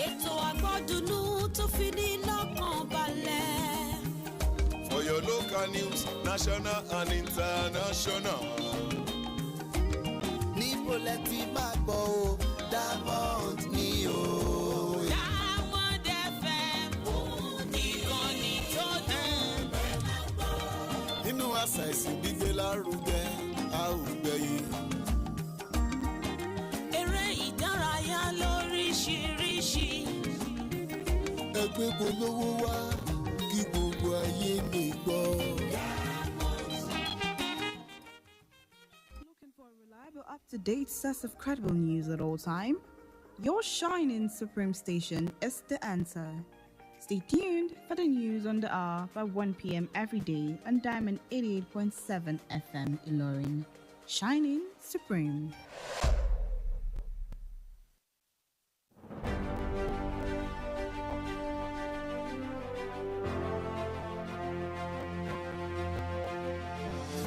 Ètò àgbọ́dúnú tó fi ní lọ́kàn balẹ̀. For your local news, national and international. Níbo lẹ ti máa gbọ́ o, Diamond ni o. Diamond FM ìkànnì tó dùn. Nínú àṣà ìsìn gbígbé lárugẹ, a ò gbẹ̀yìn. Eré ìdárayá lóríṣiríṣi. Ẹgbẹ́ polówó wá kí gbogbo ayé lè gbọ́. Looking for a reliable, up-to-date source of credible news at all time? Your shining supreme station is the answer. Stay tuned for the news on the hour by 1 p.m. every day on Diamond 88.7 FM Ilorin. Shining supreme.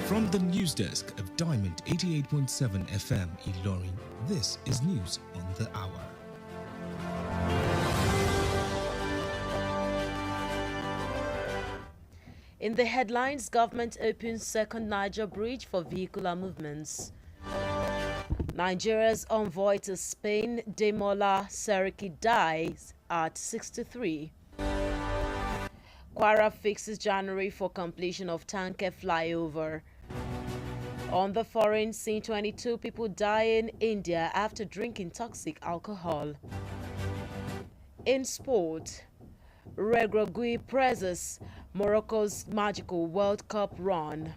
From the news desk of Diamond 88.7 FM Ilorin, this is news on the hour. In the headlines, government opens second Niger bridge for vehicular movements. Nigeria's envoy to Spain, Demola Seriki, dies at 63. Kwara fixes January for completion of tanker flyover. On the foreign scene, 22 people die in India after drinking toxic alcohol. In sport, Regragui presses Morocco's magical World Cup run.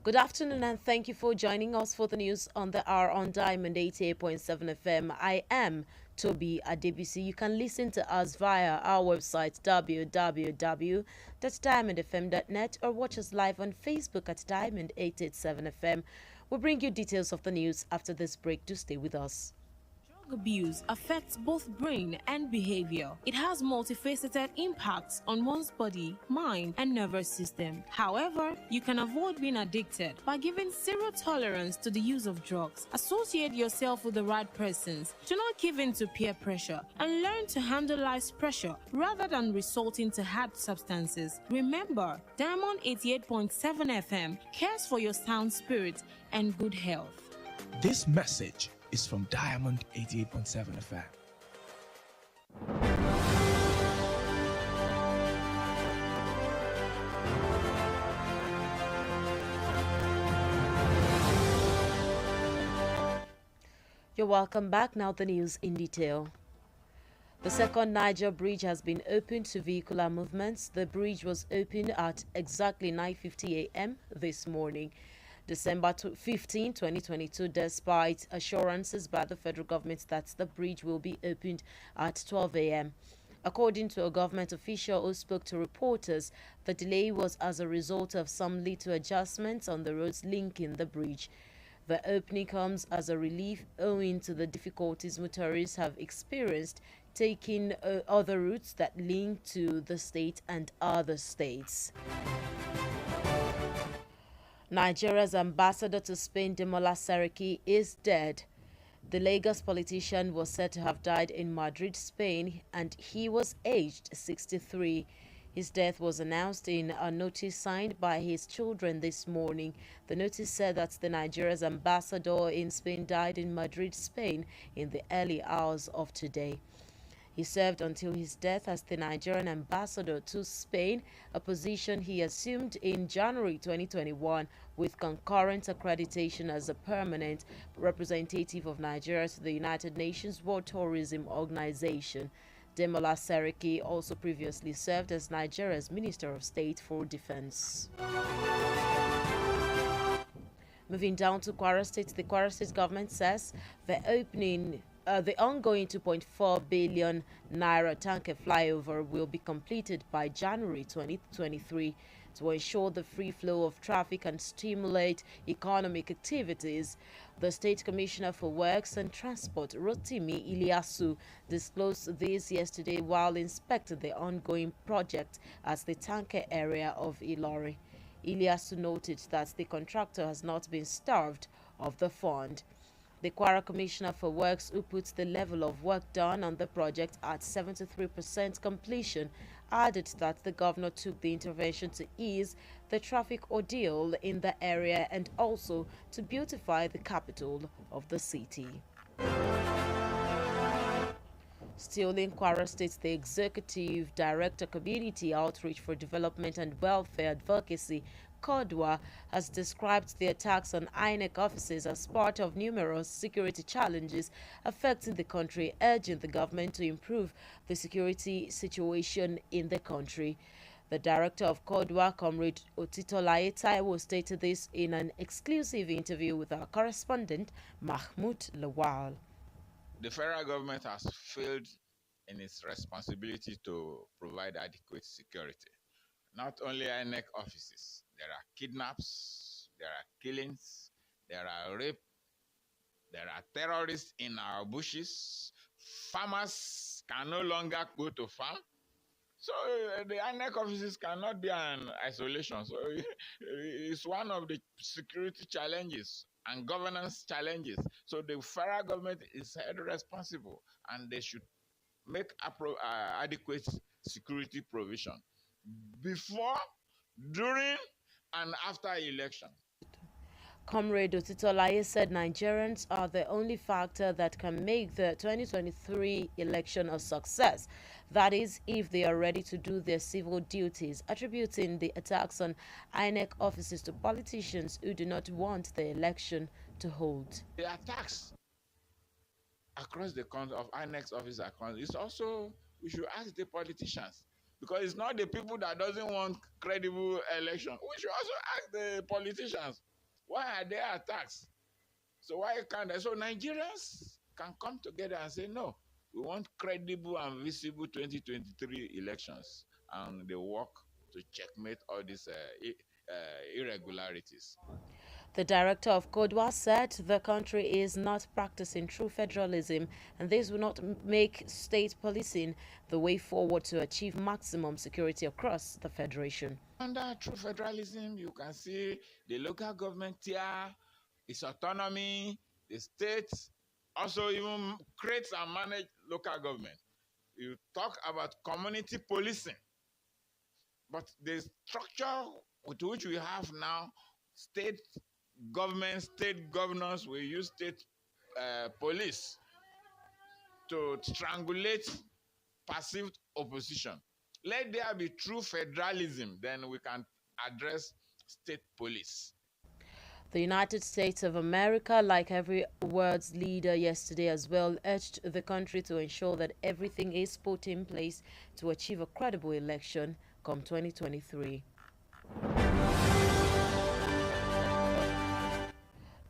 Good afternoon and thank you for joining us for the news on the hour on Diamond 88.7 FM. I am Tobi Adebisi. You can listen to us via our website www.diamondfm.net or watch us live on Facebook at Diamond 887 FM. We'll bring you details of the news after this break. Do stay with us. Drug abuse affects both brain and behavior. It has multifaceted impacts on one's body, mind, and nervous system. However, you can avoid being addicted by giving zero tolerance to the use of drugs. Associate yourself with the right persons. Do not give in to peer pressure and learn to handle life's pressure rather than resorting to hard substances. Remember, Diamond 88.7 FM cares for your sound spirit and good health. This message is from Diamond 88.7 FM. You're welcome back. Now the news in detail. The second Niger bridge has been opened to vehicular movements. The bridge was opened at exactly 9:50 a.m. this morning. December 15, 2022, despite assurances by the federal government that the bridge will be opened at 12 a.m. According to a government official who spoke to reporters, the delay was as a result of some little adjustments on the roads linking the bridge. The opening comes as a relief owing to the difficulties motorists have experienced taking other routes that link to the state and other states. Nigeria's ambassador to Spain, Demola Seriki, is dead. The Lagos politician was said to have died in Madrid, Spain, and he was aged 63. His death was announced in a notice signed by his children this morning. The notice said that the Nigeria's ambassador in Spain died in Madrid, Spain, in the early hours of today. He served until his death as the Nigerian ambassador to Spain, a position he assumed in January 2021 with concurrent accreditation as a permanent representative of Nigeria to the United Nations World Tourism Organization. Demola Seriki also previously served as Nigeria's Minister of State for Defense. Moving down to Kwara State, the Kwara State government says the ongoing 2.4 billion naira tanker flyover will be completed by January 2023 to ensure the free flow of traffic and stimulate economic activities. The State Commissioner for Works and Transport, Rotimi Iliasu, disclosed this yesterday while inspecting the ongoing project at the tanker area of Ilorin. Iliasu noted that the contractor has not been starved of the fund. The Kwara Commissioner for Works, who puts the level of work done on the project at 73% completion, added that the governor took the intervention to ease the traffic ordeal in the area and also to beautify the capital of the city. Still in Kwara State, the Executive Director Community Outreach for Development and Welfare Advocacy, Kodwa, has described the attacks on INEC offices as part of numerous security challenges affecting the country, urging the government to improve the security situation in the country. The director of Kodwa, Comrade Otitolaye Taiwo, stated this in an exclusive interview with our correspondent, Mahmoud Lawal. The federal government has failed in its responsibility to provide adequate security. Not only INEC offices, there are kidnaps, there are killings, there are rape, there are terrorists in our bushes. Farmers can no longer go to farm. So the INEC offices cannot be an isolation. So it's one of the security challenges and governance challenges. So the federal government is held responsible, and they should make adequate security provision before, during, and after election. Comrade Otitolaye said Nigerians are the only factor that can make the 2023 election a success. That is, if they are ready to do their civil duties, attributing the attacks on INEC offices to politicians who do not want the election to hold. The attacks across the country of INEC's office accounts is also, we should ask the politicians, because it's not the people that doesn't want credible election. We should also ask the politicians, why are there attacks? So why can't they? So Nigerians can come together and say, no, we want credible and visible 2023 elections, and they work to checkmate all these irregularities. The director of Kodwa said the country is not practicing true federalism, and this will not make state policing the way forward to achieve maximum security across the federation. Under true federalism, you can see the local government here, its autonomy, the state also even creates and manage local government. You talk about community policing, but the structure with which we have now, state government, state governors will use state police to strangulate perceived opposition. Let there be true federalism, then we can address state police. The United States of America, like every world's leader yesterday as well, urged the country to ensure that everything is put in place to achieve a credible election come 2023.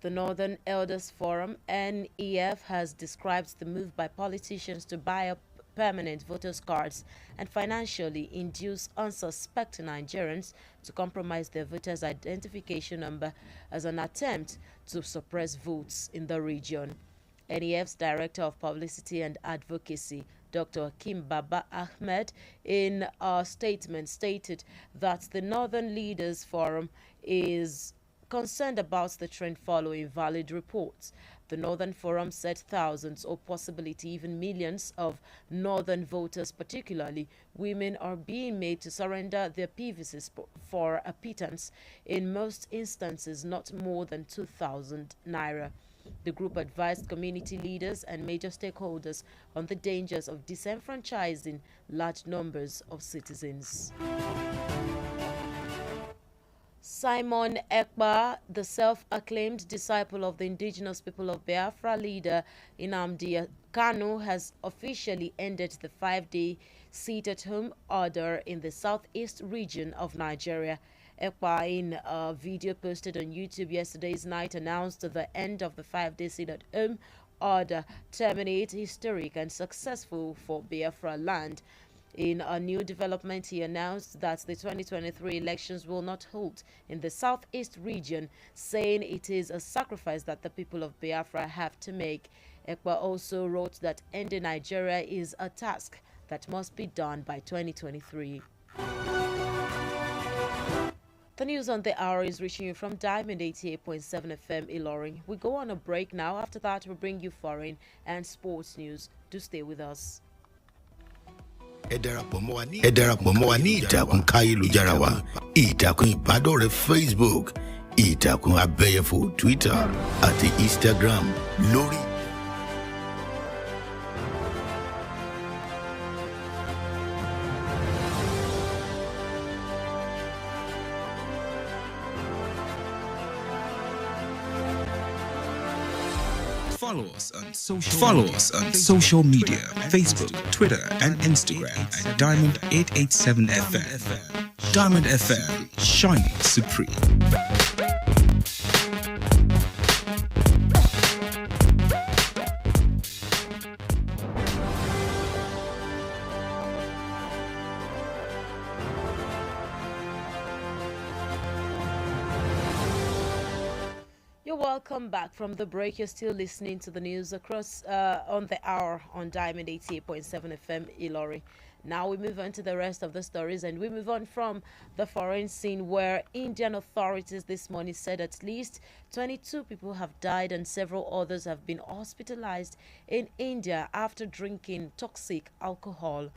The Northern Elders Forum, NEF, has described the move by politicians to buy up permanent voters' cards and financially induce unsuspecting Nigerians to compromise their voters' identification number as an attempt to suppress votes in the region. NEF's Director of Publicity and Advocacy, Dr. Hakim Baba Ahmed, in a statement stated that the Northern Leaders Forum is concerned about the trend following valid reports. The Northern Forum said thousands or possibly even millions of Northern voters, particularly women, are being made to surrender their PVCs for a pittance, in most instances not more than 2,000 naira. The group advised community leaders and major stakeholders on the dangers of disenfranchising large numbers of citizens. Simon Ekpa, the self-acclaimed disciple of the indigenous people of Biafra leader Nnamdi Kanu, has officially ended the 5-day sit-at-home order in the southeast region of Nigeria. Ekpa, in a video posted on YouTube yesterday's night, announced the end of the 5-day sit-at-home order, terminate historic and successful for Biafra land. In a new development, he announced that the 2023 elections will not hold in the southeast region, saying it is a sacrifice that the people of Biafra have to make. Ekpa also wrote that ending Nigeria is a task that must be done by 2023. The news on the hour is reaching you from Diamond 88.7 FM Ilorin. We go on a break now. After that, we'll bring you foreign and sports news. Do stay with us. ẹ darapọ̀ mọ́ wa ní ìtàkùn káyélujára wa ìtàkùn ìbádọ́rẹ̀ẹ́ Facebook ìtàkùn abẹ́yẹfò Twitter àti Instagram lórí. Follow us on social media, Facebook, Twitter, and Instagram at Diamond 887 FM. Diamond FM, shining supreme. Welcome back from the break. You're still listening to the news across on the hour on Diamond 88.7 FM Ilorin. Now we move on to the rest of the stories, and we move on from the foreign scene where Indian authorities this morning said at least 22 people have died and several others have been hospitalized in India after drinking toxic alcohol.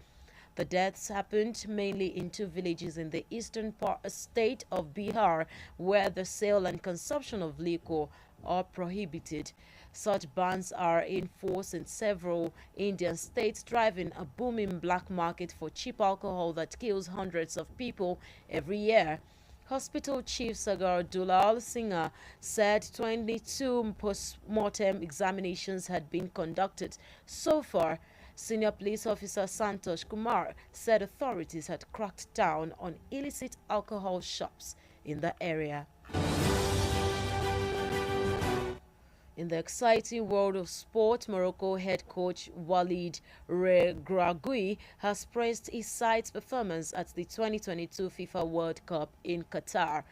The deaths happened mainly in two villages in the eastern state of Bihar, where the sale and consumption of liquor are prohibited. Such bans are in force in several Indian states, driving a booming black market for cheap alcohol that kills hundreds of people every year. Hospital Chief Sagar Dulal Singh said 22 post-mortem examinations had been conducted so far. Senior police officer Santosh Kumar said authorities had cracked down on illicit alcohol shops in the area. In the exciting world of sport, Morocco head coach Walid Regragui has praised his side's performance at the 2022 FIFA World Cup in Qatar.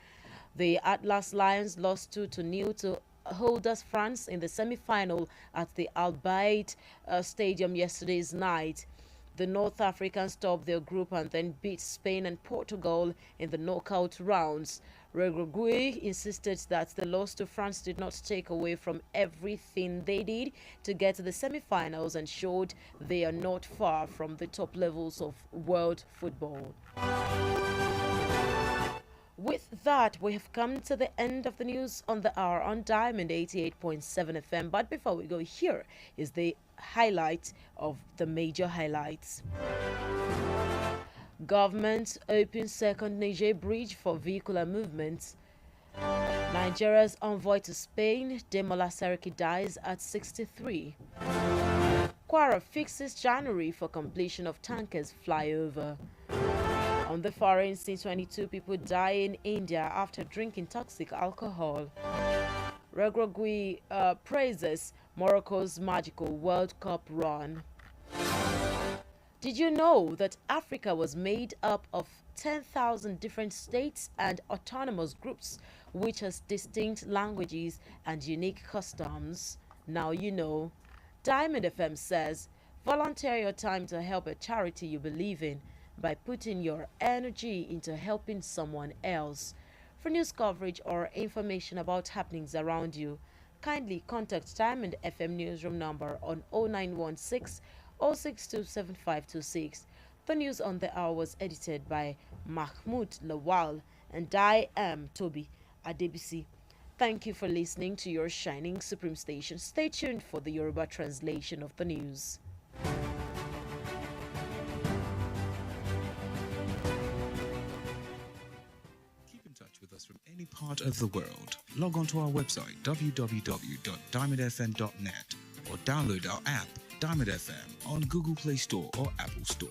The Atlas Lions lost 2-0 to holders France in the semi-final at the Al Bayt Stadium yesterday night. The North Africans topped their group and then beat Spain and Portugal in the knockout rounds. Regragui insisted that the loss to France did not take away from everything they did to get to the semi-finals and showed they are not far from the top levels of world football. With that, we have come to the end of the news on the hour on Diamond 88.7 FM. But before we go, here is the highlight of the major highlights. Government opens second Niger bridge for vehicular movements. Nigeria's envoy to Spain, Demola Seriki, dies at 63. Kwara fixes January for completion of tankers flyover. On the foreign scene, 22 people die in India after drinking toxic alcohol. Regragui praises Morocco's magical World Cup run. Did you know that Africa was made up of 10,000 different states and autonomous groups, which has distinct languages and unique customs? Now you know. Diamond FM says, volunteer your time to help a charity you believe in by putting your energy into helping someone else. For news coverage or information about happenings around you, kindly contact Diamond FM newsroom number on 0916 0627526. The news on the hour was edited by Mahmoud Lawal, and I am Tobi Adebisi. Thank you for listening to your shining supreme station. Stay tuned for the Yoruba translation of the news. With us from any part of the world, log on to our website www.diamondfm.net or download our app Diamond FM on Google Play Store or Apple Store.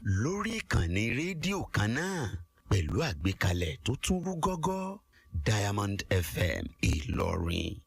Lórí ìkànnì rédíò kan náà pẹ̀lú àgbékalẹ̀ tó tún rú gọ́gọ́ Diamond FM Ìlọrin.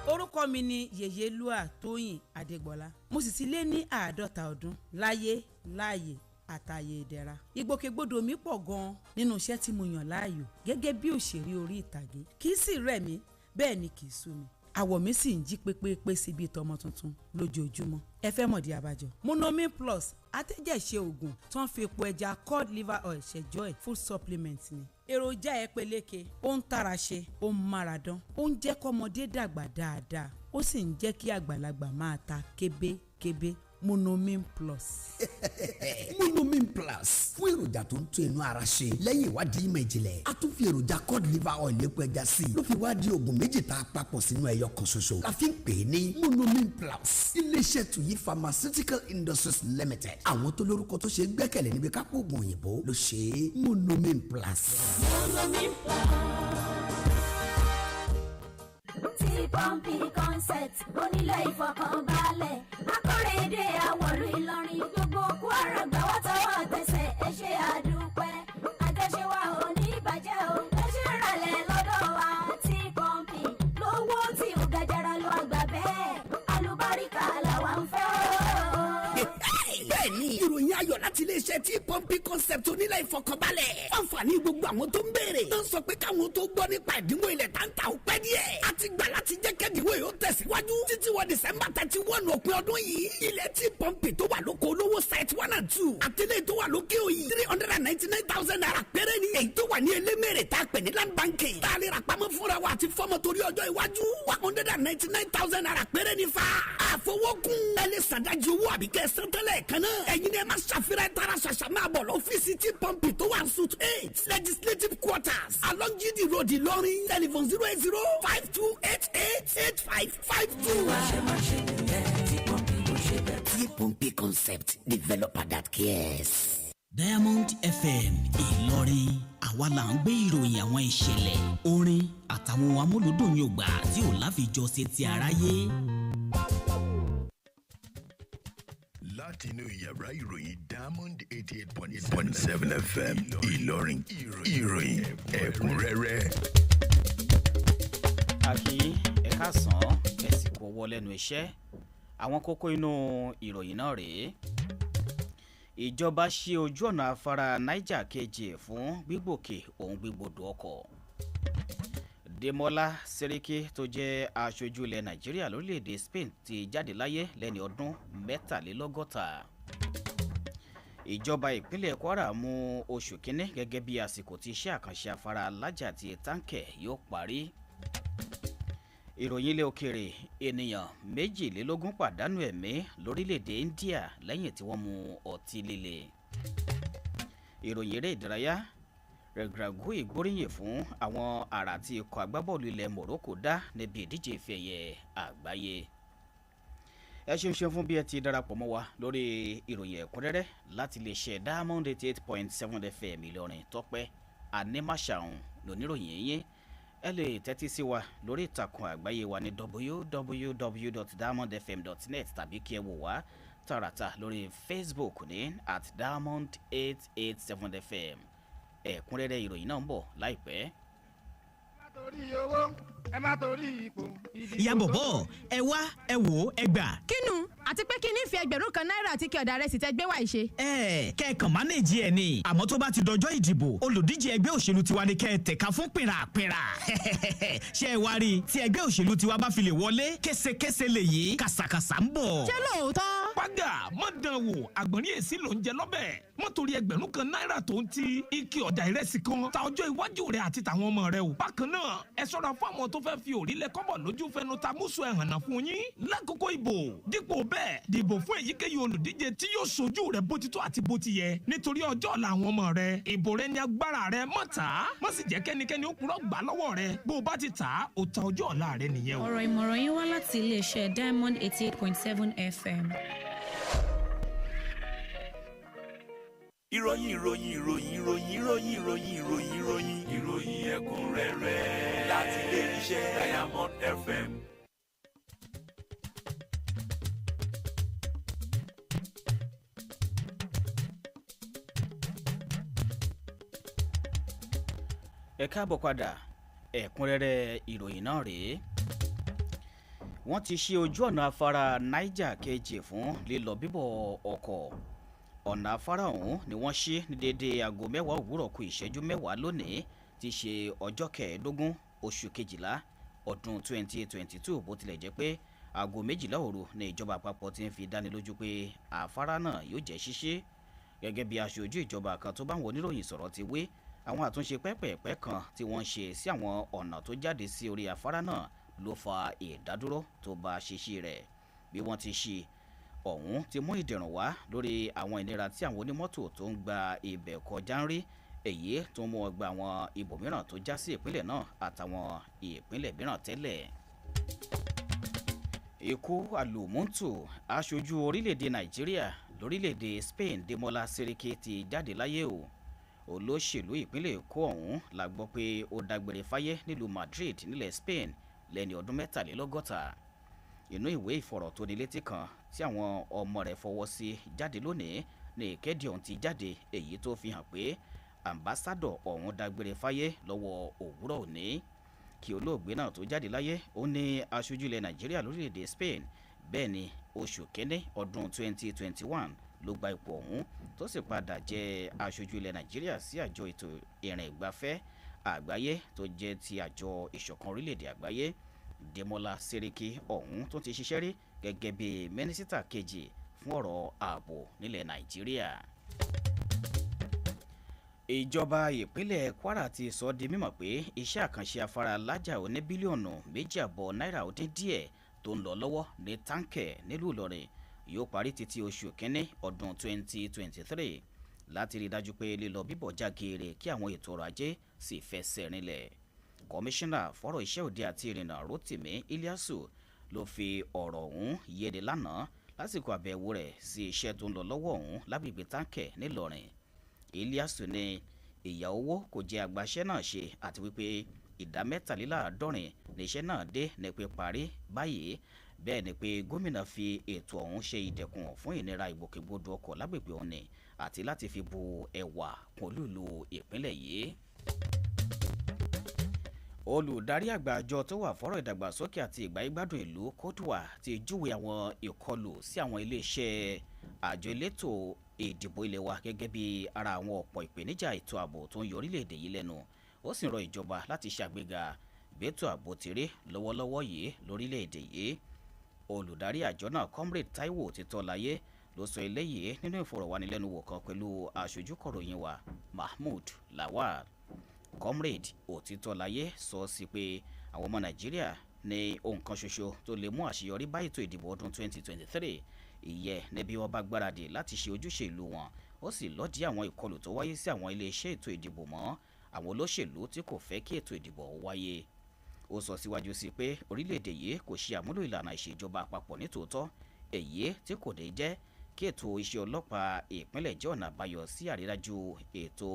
Orúkọ mi ni Yèyélúà Tóyìn Adégbọlá. Mo sì ti lé ní 50 ọdún láyé láàyè àtàyè ìdẹ̀ra. Ìgbòkègbodò mi pọ̀ gan nínú iṣẹ́ tí mo yàn láàyò gẹ́gẹ́ bí òṣèré orí ìtàgé. Kì í sì rẹ̀ mí, bẹ́ẹ̀ ni kì í sú mi. àwọ̀ mi sì ń jí pépépé síbi ìtọ́mọ tuntun lójoojúmọ́. ẹ fẹ́ mọ̀dí abájọ. Monomin Plus atẹ́jẹ̀ṣe oògùn tó ń fi epo ẹja cod liver oil ṣẹjọ́ ẹ̀ food supplement ni. èròjà ẹ peléke, ó ń tara ṣe, ó ń mára dán, ó ń jẹ́ kọ́mọdé dàgbà dáadáa, ó sì ń jẹ́ kí àgbàlagbà máa ta kébékébé. Monomin Plus. Monomin Plus fún èròjà tó ń tún inú ara ṣe lẹ́yìn ìwádìí ìmọ̀ ìjìnlẹ̀. a tún fi èròjà cod liver oil lépo ẹja sí i ló fi wá di oògùn méjì tá a papọ̀ sínú ẹyọ kan ṣoṣo. la fi ń pè é ní Monomin Plus. iléeṣẹ́ tuyi pharmaceutical industries limited àwọn tó lórúkọ tó ṣe gbẹ́kẹ̀lé níbi kápò oògùn òyìnbó ló ṣe é. Monomin Plus. Monomin Plus. tí pọ́ǹpì concept onílé ìfọkànbalẹ̀ akọ́rẹ́dẹ́ àwọ̀lú Ìlọrin gbogbo Kwara gbàwọ́ tọwọ́ tẹsẹ̀ ẹ ṣe àdúpẹ́ àjọṣewà ò ní ìbàjẹ́ o ẹ ṣe ralẹ̀ lọ́dọ̀ wa tí pọ́ǹpì lówó tí ò gajara lọ àgbà bẹ́ẹ̀ alùbáríkà làwa ń fẹ́ o. bẹ́ẹ̀ni ìròyìn ayọ̀ láti iléeṣẹ́ tí pọ́ǹpì concept onílé ìfọkànbalẹ̀ àǹfààní gbogbo àwọn tó ń béèrè tó ń sọ pé káwọn tó gbọ́ nípa ìdínwó ilẹ̀ táǹtà ó pẹ́ díẹ̀ a ti gbà láti jẹ́ kẹ́dínwó yóò tẹ̀síwájú títí wọ December 31 òpin ọdún yìí ilẹ̀ tí pọ́ǹpì tó wà lóko olówó site 1 and 2 àtẹlẹ́ tó wà lókè òyì 399,000 naira péré ni èyí tó wà ní elémèrè tá a pè ní land banking tá a lè ra pamọ́ fúnra wa àti fọ́mọ torí ọjọ́ iwájú 199,000 naira péré ni fa àfọwọ́kùn ẹ lè sàdájú owó àbíkẹ́ sẹ́tẹ́lẹ̀ kan náà ẹ̀yin ni ẹ má ṣàfihàn tara ṣàṣà máa bọ̀ lọ́fíìsì tí pọ́ǹpì tó wà suit 8 legislative quarters along Gidi road Ìlọrin telephone 08052888552. tí pọ́ǹpì concept developer that cares. Diamond FM Ìlọrin àwa là ń gbé ìròyìn àwọn ìṣẹ̀lẹ̀ orin àtàwọn amúlùdùn yògbà tí ò láfijọ́ ṣe ti aráyé. láti inú yàrá ìròyìn Diamond 88.7 FM Ìlọrin ìròyìn ẹ̀kúnrẹ́rẹ́. àkì ẹ̀ka sàn ẹ̀sìn kò wọ lẹ́nu iṣẹ́ àwọn kókó inú ìròyìn náà rèé. ìjọba ṣí ojú ọ̀nà afárá Niger kejì fún gbígbòkè òun gbígbòdò ọkọ̀. Demola Seriki tó jẹ́ aṣojú ilẹ̀ Nàìjíríà lórílẹ̀‐èdè Spain ti jáde láyé lẹ́ni ọdún 63. ìjọba ìpínlẹ̀ Kwara mú oṣù kínní gẹ́gẹ́ bí àsìkò tí iṣẹ́ àkànṣe afárá alájà àti táǹkẹ̀ yóò parí. ìròyìn ilé òkèèrè ènìyàn 22 pàdánù ẹ̀mí lórílẹ̀‐èdè India lẹ́yìn tí wọ́n mu ọtí líle. ìròyìn eré ìdárayá Regragui gbóríyìn fún àwọn àrà tí ikọ̀ agbábọ́ọ̀lù ilẹ̀ Morocco dá níbi ìdíje ife ẹ̀yẹ àgbáyé. ẹ ṣeun fún bí ẹ ti darapọ̀ mọ́ wa lórí ìròyìn ẹ̀kúnrẹ́rẹ́ láti lè ṣe Diamond 88.7 FM Ìlọrin Tope Animasahun lóníròyìn yín. ẹ lè tẹ́tí sí wa lórí ìtàkùn àgbáyé wa ní www.diamondfm.net tàbí kí ẹ wò wá tààràtà lórí Facebook ní @diamond887 FM. ẹ̀kúnrẹ́rẹ́ ìròyìn náà ń bọ̀ láìpẹ́. torí owó ẹ má torí ipò. ìyá bọ̀bọ̀ ẹ wá ẹ wò ẹ gbà. kínú àti pé kí ní fi ẹgbẹ̀rún kan náírà àti kí ọ̀dà rẹ̀ sì tẹ́ gbé wá ìṣe. kẹ́ẹ̀kan mánéèjì ẹ̀ ni àmọ́ tó bá ti dọjọ́ ìdìbò olùdíje ẹgbẹ́ òṣèlú tiwa ni kẹ́ ẹ tẹ̀ka fún pìràpìrà. ṣé ẹ wá rí i tí ẹgbẹ́ òṣèlú tiwa bá fi lè wọlé késekése lè yí kàsàkàsà ń bọ̀. ṣé lóòótọ́. pàgà má dán wò àgbọ̀nrín èsì ló ń jẹ lọ́bẹ̀ mọ́ torí ẹgbẹ̀rún kan náírà tó ń ti ike ọ̀dà ìrẹsì kan ta ọjọ́ iwájú rẹ̀ àti tàwọn ọmọ rẹ̀ o. bákan náà ẹ ṣọ́ra fún àwọn tó fẹ́ fi òrílẹ̀ kọ́bọ̀ lójú fẹnu ta múṣọ ẹ̀hànà fún yín lákòókò ìbò. dípò bẹ́ẹ̀ dìbò fún èyíkéyìí olùdíje tí yóò ṣojú rẹ̀ bó ti tó àti bó ti yẹ nítorí ọjọ́ ọ̀la àwọn ọmọ rẹ̀. ìbò rẹ̀ ní agbára rẹ̀ má tà á má sì jẹ́ kẹ́nikẹ́ni ó purọ́ gbà lọ́wọ́ rẹ̀ bó o bá ti tà á ó ta ọjọ́ ọ̀la rẹ̀ nìyẹn o. ọ̀rọ̀ ìmọ̀ràn yín wá láti iléeṣẹ́ Diamond 88.7 FM. ìròyìn ẹ̀kúnrẹ́rẹ́ láti iléeṣẹ́ Diamond FM. ẹ káàbọ̀ padà ẹ̀kúnrẹ́rẹ́ ìròyìn náà rèé. wọ́n ti ṣí ojú ọ̀nà afárá Niger kejì fún lílọ bíbọ̀ ọkọ̀. ọ̀nà afárá ọ̀hún ni wọ́n ṣí ní dédé aago 10 òwúrọ̀ kù ìṣẹ́jú 10 lónìí ti ṣe ọjọ́ 15 oṣù kejìlá ọdún 2022 bó tilẹ̀ jẹ́ pé aago 12 òru ní ìjọba àpapọ̀ ti ń fi dánilójú pé àfárá náà yóò jẹ́ ṣíṣí. Gẹ́gẹ́ bí aṣojú ìjọba kan tó bá wọn oníròyìn sọ̀rọ̀ ti wé, àwọn àtúnṣe pẹ́pẹ̀pẹ́ kan tí wọ́n ṣe sí àwọn ọ̀nà tó jáde sí orí afárá náà ló fa ìdádúró tó bá ṣíṣí rẹ̀. Bí wọ́n ti ṣí ọ̀hún ti mú ìdẹ̀rùn wá lórí àwọn ìnira tí àwọn onímọ́tò tó ń gba ibẹ̀ kọjá ń rí, èyí tó mú ọgbà àwọn ibòmíràn tó já sí ìpínlẹ̀ náà àtàwọn ìpínlẹ̀ mìíràn tẹ́lẹ̀. Ikú àlùmọ́ǹtù aṣojú orílẹ̀-èdè Nàìjíríà lórílẹ̀-èdè Spain Demola Seriki ti jáde láyé o. Olóṣèlú ìpínlẹ̀ Èkó ọ̀hún la gbọ́ pé ó dágbére fáyé nílùú Madrid nílẹ̀ Spain lẹ́ni ọdún 63. Inú ìwé ìfọ̀rọ̀tónilétí kan tí àwọn ọmọ rẹ̀ fọwọ́ sí jáde lónìí ní ìkéde ọ̀hún ti jáde, èyí tó fi hàn pé ambassadọ̀ ọ̀hún dágbére fáyé lọ́wọ́ òwúrọ̀ òní. Kí olóògbé náà tó jáde láyé, ó ní aṣojú ilẹ̀ Nàìjíríà lórílẹ̀‐èdè Spain, bẹ́ẹ̀ ni oṣù kínní ọdún 2021 ló gba ipò ọ̀hún tó sì padà jẹ́ aṣojú ilẹ̀ Nàìjíríà sí àjọ ètò ìrìn ìgbafẹ́ àgbáyé tó jẹ́ ti àjọ ìṣọ̀kan orílẹ̀‐èdè àgbáyé. Demola Seriki ọ̀hún tó ti ṣiṣẹ́ rí gẹ́gẹ́ bí mínísítà kejì fún ọ̀rọ̀ ààbò nílẹ̀ Nàìjíríà. Ìjọba ìpínlẹ̀ Kwara ti sọ di mímọ̀ pé iṣẹ́ àkànṣe afárá lájà oní bílíọ̀nù 2.5 náírà ó dín díẹ̀ tó ń lọ lọ́wọ́ ní táǹkẹ̀ nílùú Ìlọrin yóò parí títí oṣù kínní ọdún 2023 láti rí dájú pé lílọ bíbọ̀ já geere kí àwọn ètò ọrọ̀ ajé sì fẹsẹ̀ rinlẹ̀. Kọmíṣánná fọ́rọ̀ iṣẹ́ òde àti ìrìnnà Rotimi Ilyasu ló fi ọ̀rọ̀ ọ̀hún yéde lánàá lásìkò àbẹ̀wò rẹ̀ sí iṣẹ́ tó ń lọ lọ́wọ́ ọ̀hún lágbègbè táǹkẹ̀ nílọrin. Ilyasu ní ìyà owó kò jẹ́ àgbàṣẹ́ náà ṣe àti wípé ìdá 73 ní iṣẹ́ náà dé ní píparí báyìí. Bẹ́ẹ̀ ni pé gómìnà fi ètò ọ̀hún ṣe ìdẹ̀kùn fún ìnira ìgbòkègbodò ọkọ̀ lágbègbè ọ̀hún àti láti fi bu ẹwà kún lùlù ìpínlẹ̀ yìí. Olùdarí àgbà àjọ tó wà fọ́rọ̀ ìdàgbàsókè àti ìgbáyégbádùn ìlú Kódùwà ti júwe àwọn ìkọlù sí àwọn iléeṣẹ́ àjọ elétò ìdìbò ilé wa gẹ́gẹ́ bí ara àwọn ọ̀pọ̀ ìpèníjà ètò ààbò tó ń yọ orílẹ̀-èdè yìí lẹ́nu. Ó sì rọ ìjọba láti ṣàgbéga bẹ́tò ààbò tèrè lọ́wọ́lọ́wọ́ yìí lórílẹ̀-èdè yìí. Olùdarí àjọ náà Comrade Taiwo Titọ́láyé ló sọ eléyìí nínú ìfọ̀rọ̀wánilẹ́nuwò kan pẹ̀lú aṣojú kọ̀ròyìn wa Mahmood Lawal. Comrade Òtítọ́láyé sọ sí pé àwọn ọmọ Nàìjíríà ní ohun kan ṣoṣo tó lè mú àṣeyọrí bá ètò ìdìbò ọdún 2023, ìyẹn níbi wọ́n bá gbáradì láti ṣe ojúṣe ìlú wọn. Ó sì lòdì àwọn ìkọlù tó wáyé sí àwọn iléeṣẹ́ ètò ìdìbò mọ́ àwọn olóṣèlú tí kò fẹ́ kí ètò ìdìbò wáyé. Ó sọ síwájú sí pé orílẹ̀-èdè yìí kò ṣe àmúlò ìlànà ìṣèjọba àpapọ̀ nítòótọ́, èyí tí kò ní jẹ́ kí ètò iṣẹ́ ọlọ́pàá ìpínlẹ̀ jẹ́ ọ̀nà àbáyọ sí àrídájú ètò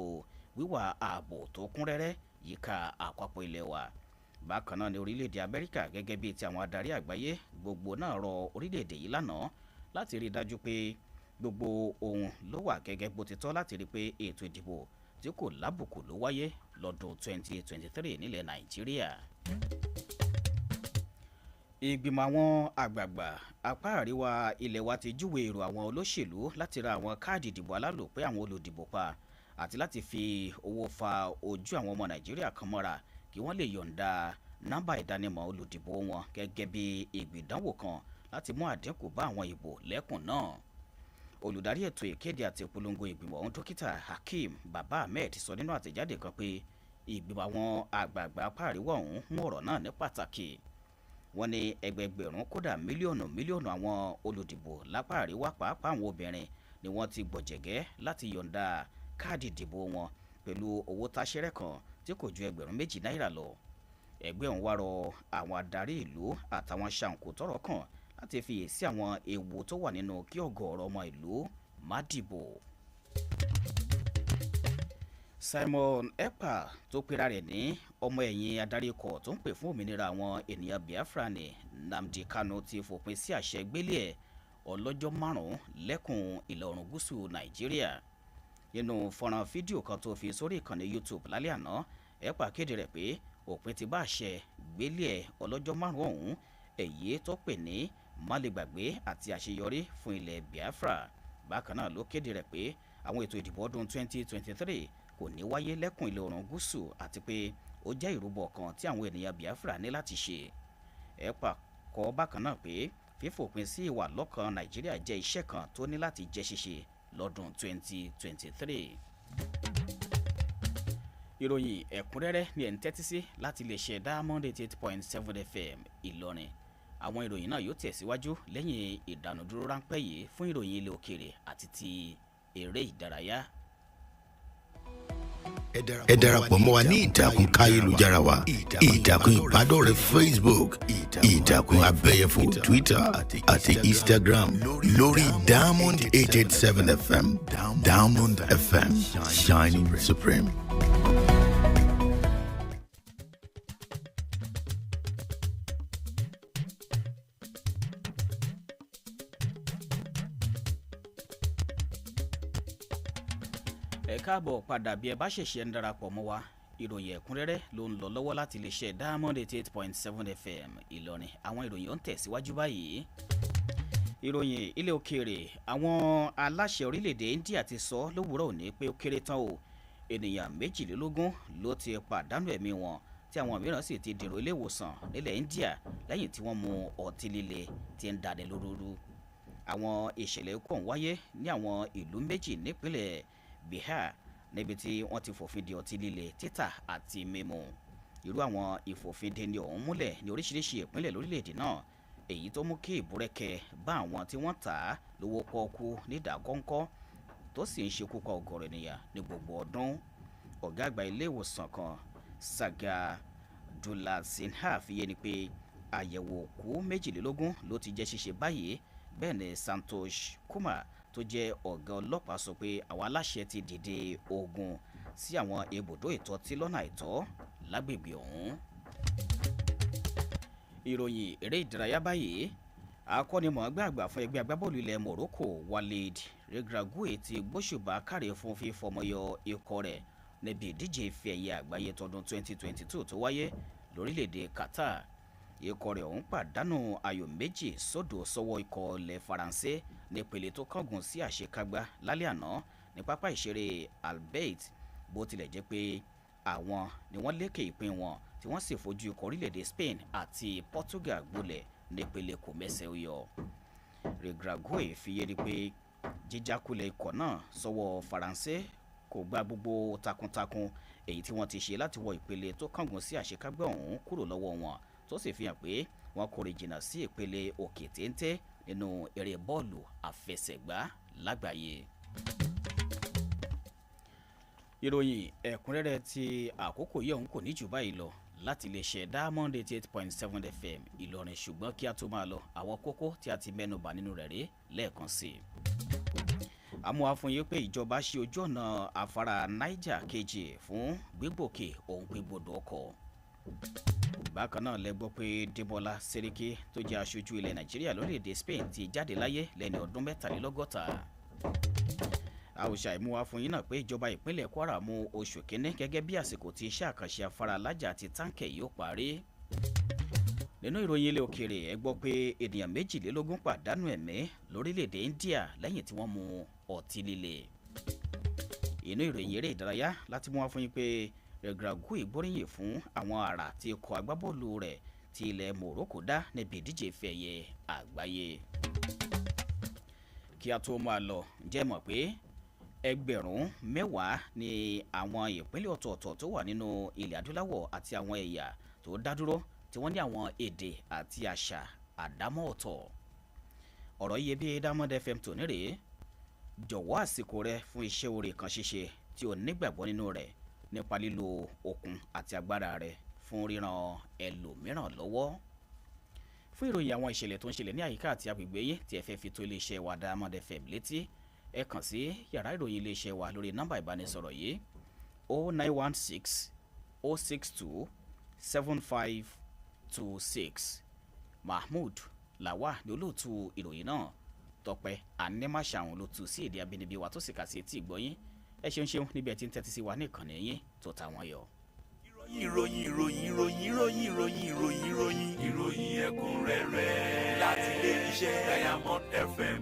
wíwà ààbò tó kún rẹ́rẹ́ yíká àpapọ̀ ilẹ̀ wa. Bákan náà ní orílẹ̀-èdè Amẹ́ríkà gẹ́gẹ́ bíi ti àwọn adarí àgbáyé gbogbo náà rọ orílẹ̀-èdè yìí lánàá láti rí dájú pé gbogbo ohun ló wà gẹ́gẹ́ bó ti tọ́ láti rí pé ètò ìdìbò tí kò lábùkù ló wáyé lọ́dún 2023 nílẹ̀ Nàìjíríà. Ìgbìmọ̀ àwọn àgbààgbà apá àríwá ilẹ̀ wa ti júwe èrò àwọn olóṣèlú láti ra àwọn káàdì ìdìbò alálòpẹ́ àwọn olùdìbò pa àti láti fi owó fa ojú àwọn ọmọ Nàìjíríà kan mọ́ra kí wọ́n lè yọ̀ǹda nọ́mbà ìdánimọ̀ olùdìbò wọn gẹ́gẹ́ bí ìgbìdánwò kan láti mú àdínkù bá àwọn ìbò lẹ́kùn náà. Olùdarí ètò ìkéde àti ìpolongo ìgbìmọ̀ ọ̀hún Dókítà Hakeem Baba Ahmed sọ nínú àtẹ̀jáde kan pé ìgbìmọ̀ àwọn àgbààgbà apá àríwá ọ̀hún mú ọ̀rọ̀ náà ní pàtàkì. Wọ́n ní ẹgbẹgbẹ̀rún kódà mílíọ̀nù àwọn olùdìbò lápá àríwá pàápàá àwọn obìnrin ni wọ́n ti gbọ̀jẹ̀gẹ́ láti yọ̀ǹda káàdì ìdìbò wọn pẹ̀lú owó táṣẹ́rẹ́ kan tí kò ju ẹgbẹ̀rún 2 náírà lọ. Ẹgbẹ́ ọ̀hún wá rọ àwọn adarí ìlú àtàwọn ṣàǹkó tọ́rọ̀ kàn láti fiyèsí àwọn ewu tó wà nínú kí ọ̀gọ̀ọ̀rọ̀ ọmọ ìlú má dìbò. Simon Ekpa tó pera rẹ̀ ní ọmọ ẹ̀yìn adarí ikọ̀ tó ń pè fún òmìnira àwọn ènìyàn Biafra ní Nnamdi Kanu ti fòpin sí àṣẹ gbélé ẹ̀ ọlọ́jọ́ 5 lẹ́kùn ìlà oòrùn gúúsù Nàìjíríà. Nínú fọ́nrán fídíò kan tó fi sórí ìkànnì YouTube lálẹ́ àná, Ekpa kéde rẹ̀ pé òpin ti bá àṣẹ gbélé ẹ̀ ọlọ́jọ́ 5 ọ̀hún, èyí tó pè ní málegbàgbé àti àṣeyọrí fún ilẹ̀ Biafra. Bákan náà ló kéde rẹ̀ pé àwọn ètò ìdìbò ọdún 2023 kò ní wáyé lẹ́kùn ìlà oòrùn gúúsù àti pé ó jẹ́ ìrúbọ kan tí àwọn ènìyàn Biafra ní láti ṣe. EPA kọ bákan náà pé fífòpin sí ìwà lọ́kàn Nàìjíríà jẹ́ iṣẹ́ kan tó ní láti jẹ́ ṣíṣe lọ́dún 2023. Ìròyìn ẹ̀kúnrẹ́rẹ́ ni ẹ̀ ń tẹ́tí sí láti lè ṣe Diamond 88.7 FM Ìlọrin. Àwọn ìròyìn náà yóò tẹ̀síwájú lẹ́yìn ìdánudúró ráńpẹ́ yìí fún ìròyìn ilẹ̀ òkèèrè àti ti eré ìdárayá. Ẹ darapọ̀ mọ́ wa ní ìtàkùn káyélujára wa ìtàkùn ìbádọ́rẹ̀ẹ́ Facebook ìtàkùn abẹ́yẹfò Twitter àti Instagram lórí Diamond 887 FM Diamond FM Shining Supreme. Káàbọ̀ padà bí ẹ bá ṣẹ̀ṣẹ̀ ń darapọ̀ mọ́ wa ìròyìn ẹ̀kúnrẹ́rẹ́ ló ń lọ lọ́wọ́ láti lè ṣe Diamond 88.7 FM Ìlọrin. Àwọn ìròyìn ó ń tẹ̀síwájú báyìí. Ìròyìn ilẹ̀ òkèèrè, àwọn aláṣẹ orílẹ̀-èdè India ti sọ lówùúrọ̀ òní pé ó kéré tán o ènìyàn 22 ló ti pàdánù ẹ̀mí wọn tí àwọn mìíràn sì ti dèrò ilé ìwòsàn nílẹ̀ India lẹ́yìn tí wọ́n mu ọtí líle tí ń dani lórúurú. Àwọn ìṣẹ̀lẹ̀ kan wáyé ní àwọn ìlú méjì nípínlẹ̀ Bihar níbi tí wọ́n ti fòfin de ọtí líle títà àti mímu. Irú àwọn ìfòfindeni ọ̀hún múlẹ̀ ní oríṣiríṣi ìpínlẹ̀ lórílẹ̀‐èdè náà, èyí tó mú kí ìbúrẹ́kẹ́ bá àwọn tí wọ́n tà á lówó pọ́ọ́kú nídàkọ́ńkọ́ tó sì ń ṣekú pa ọ̀gọ̀rọ̀ ènìyàn ní gbogbo ọdún. Ọ̀gá àgbà ilé ìwòsàn kan Saga Dula Sinha fi yé ni pé àyẹ̀wò òkú 22 ló ti jẹ́ ṣíṣe báyìí. Bẹ́ẹ̀ ni Santosh Kumar tó jẹ́ ọ̀gá ọlọ́pàá sọ pé àwọn aláṣẹ ti dìde ogun sí àwọn ibùdó ìtọ́tí lọ́nà àìtọ́ lágbègbè ọ̀hún. Ìròyìn eré ìdárayá báyìí, akọ́nimọ̀ọ́gbá àgbà fún ẹgbẹ́ agbábọ́ọ̀lù ilẹ̀ Morocco Walid Regragui ti gbóṣùbà káre fún fífọmọyọ ikọ̀ rẹ̀ níbi ìdíje ife ẹ̀yẹ àgbáyé tọdún 2022 tó wáyé lórílẹ̀‐èdè Qatar. Ikọ̀ rẹ̀ ọ̀hún pàdánù ayò 2 sódò sọ́wọ́ ikọ̀ ilẹ̀ Faransé nípele tó kángun sí àṣekágbá lálẹ́ àná ní pápá ìṣeré Albert, bó tilẹ̀ jẹ́ pé àwọn ni wọ́n lékè ìpín wọn tí wọ́n sì fojú ikọ̀ orílẹ̀-èdè Spain àti Portugal gbolẹ̀ nípele kò mẹ́sẹ̀ yọ. Regragui fi yé ni pé jíjákulẹ̀ ikọ̀ náà sọ́wọ́ Faransé kò gba gbogbo takuntakun èyí tí wọ́n ti ṣe láti wọ ìpele tó kángun sí àṣekágbá ọ̀hún kúrò lọ́wọ́ wọn, tó sì fi hàn pé wọ́n kórè jìnnà sí ìpele òkè téńté nínú eré bọ́ọ̀lù àfẹsẹ̀gbá lágbàáyé. Ìròyìn ẹ̀kúnrẹ́rẹ́ ti àkókò yìí ọ̀hún kò ní jù báyìí lọ láti lè ṣe Diamond 88.7 FM Ìlọrin, ṣùgbọ́n kí a tó máa lọ àwọn kókó tí a ti mẹ́nubà nínú rẹ̀ rí lẹ́ẹ̀kan sí i. Àmọ́ àfọyín pé ìjọba ṣe ojú ọ̀nà afárá Niger kejì fún gbígbòkè òun gbígbòdò ọkọ̀. Bákan náà lẹ gbọ́ pé Débọ́lá Sẹ́ríkì tó jẹ́ aṣojú ilẹ̀ Nàìjíríà lórílẹ̀‐èdè Spain ti jáde láyé lẹ́ni ọdún 63. Àwòṣà ìmúwa fún yín náà pé ìjọba ìpínlẹ̀ Kwara mú oṣù kínní gẹ́gẹ́ bí àsìkò tí iṣẹ́ àkànṣe afárá alájà àti táǹkẹ̀ yóò parí. Nínú ìròyìn ilẹ̀ òkèèrè ẹ gbọ́ pé ènìyàn 22 pàdánù ẹ̀mí lórílẹ̀‐èdè India lẹ́yìn tí wọ́n mu ọtí líle. Inú ìròyìn eré ìdárayá láti mú wá fún yín pé Regragui gbóríyìn fún àwọn àrà tí ikọ̀ agbábọ́ọ̀lù rẹ̀ ti ilẹ̀ Morocco dá níbi ìdíje ife ẹ̀yẹ àgbáyé. Kí a tó máa lọ, jẹ́ mọ̀ pé ẹgbẹ̀rún 10 ni àwọn ìpínlẹ̀ ọ̀tọ̀ọ̀tọ̀ tó wà nínú ilẹ̀ adúláwọ̀ àti àwọn ẹ̀yà tó dá dúró tí wọ́n ní àwọn èdè àti àṣà àdámọ́ ọ̀tọ̀. Ọ̀rọ̀ iyebíye Diamond FM tòní rèé, jọ̀wọ́ àsìkò rẹ fún iṣẹ́ oore kan ṣíṣe tí o nígbàgbọ́ nínú rẹ̀ nípa lílo okun àti agbára rẹ fún ríran ẹlòmíràn lọ́wọ́. Fún ìròyìn àwọn ìṣẹ̀lẹ̀ tó ń ṣẹlẹ̀ ní àyíká àti agbègbè yín tí ẹ fẹ́ fi tó iléeṣẹ́ wa Diamond FM létí, ẹ kàn sí yàrá ìròyìn iléeṣẹ́ wa lórí nọ́mbà ìbánisọ̀rọ̀ yìí 0916 062 7526. Mahmood Lawal ni olóòtú ìròyìn náà. Tope Animasahun ló tú sí èdè abínibí wa tó sì kà sí etí ìgbọ́yín. Ẹ ṣeun níbi ẹ ti ń tẹ́tí sí wa ní ìkànnì yín tó ta wọn yọ. Ìròyìn ẹ̀kúnrẹ́rẹ́ láti ilé iṣẹ́ Diamond FM.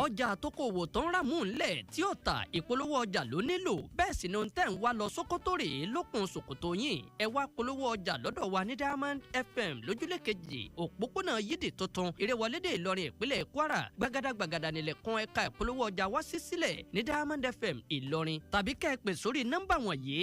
ọjà àtòkòwò tó ń rà mú ńlẹ̀ tí ó ta ìpolówó ọjà ló nílò bẹ́ẹ̀ sì ni ohun tẹ́ ń wá lọ Sókótó rèé lókun ṣòkòtò yín ẹ wá polówó ọjà lọ́dọ̀ wa ní Diamond FM lójúlé kejì òpópónà yídì tuntun ìrẹwọlédè Ìlọrin ìpínlẹ̀ Kwara gbàgàdàgbàgàdà nílẹ̀kùn ẹ̀ka ìpolówó ọjà wá sí sílẹ̀ ní Diamond FM Ìlọrin tàbí kẹ́ ẹ pè sórí nọ́mbà wọ̀nyí